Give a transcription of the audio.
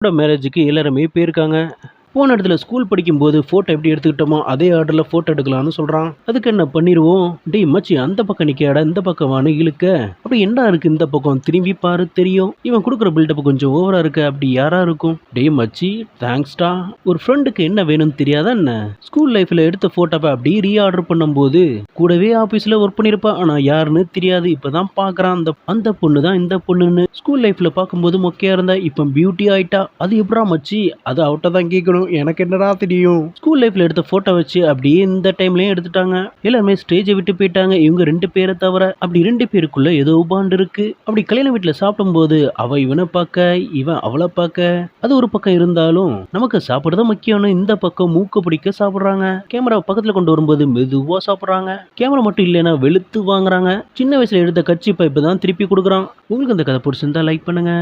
மேரேஜுக்கு எல்லாருமே போயிருக்காங்க. போன இடத்துல ஸ்கூல் படிக்கும்போது ஃபோட்டோ எப்படி எடுத்துக்கிட்டோமோ, அதே ஆர்டர்ல ஃபோட்டோ எடுக்கலான்னு சொல்றான். அதுக்கு என்ன பண்ணிருவோம்? "டேய் மச்சி அந்த பக்கம் நிக்காதடா, இந்த பக்கம் வான்னு" இழுக்க. "அப்படி என்ன இருக்கு இந்த பக்கம்? திரும்பி பாரு தெரியும்." இவன் குடுக்குற பில்டப் கொஞ்சம் ஓவரா இருக்கு. அப்படி யாரா இருக்கும்? "டேய் மச்சி தேங்க்ஸ்டா. ஒரு ஃப்ரெண்டுக்கு என்ன வேணும்னு தெரியாதா என்ன?" ஸ்கூல் லைஃப்ல எடுத்த ஃபோட்டோவ அப்படியே ரீஆர்டர் பண்ணும்போது, கூடவே ஆபீஸ்ல ஒர்க் பண்ணியிருப்பா. ஆனா யாருன்னு தெரியாது. இப்பதான் பார்க்குறான் அந்த அந்த பொண்ணு தான் இந்த பொண்ணுன்னு. ஸ்கூல் லைஃப்ல பார்க்கும்போது மொக்கையா இருந்தா, இப்ப பியூட்டி ஆயிட்டா. அது எப்புட்றா மச்சி? அது அவட்ட தான் கேட்கணும். எனக்கு என்னடா தெரியும்? ஸ்கூல் லைஃப்ல எடுத்த போட்டோ வச்சு அப்படியே இந்த டைம்லயும் எடுத்துட்டாங்க. எல்லாருமே ஸ்டேஜை விட்டு போயிட்டாங்க. இவங்க 2 பேரை தவிர. அப்படி 2 பேருக்குள்ள ஏதோ பாண்ட் இருக்கு. அப்படி கல்யாண வீட்டுல சாப்பிடும்போது அவ இவனை பார்க்க, இவன் அவளை பார்க்க, அது ஒரு பக்கம் இருந்தாலும் நமக்கு சாப்பிடுறது முக்கியம்னு இந்த பக்கம் மூக்கு பிடிக்க சாப்பிடுறாங்க. கேமரா பக்கத்துல கொண்டு வரும்போது மெதுவா சாப்பிடுறாங்க. கேமரா மட்டும் இல்லைன்னா வெளுத்து வாங்குறாங்க. சின்ன வயசுல எடுத்த கட்சி பைப்பு தான் திருப்பி கொடுக்குறான். உங்களுக்கு இந்த கதை பிடிச்சிருந்தா லைக் பண்ணுங்க.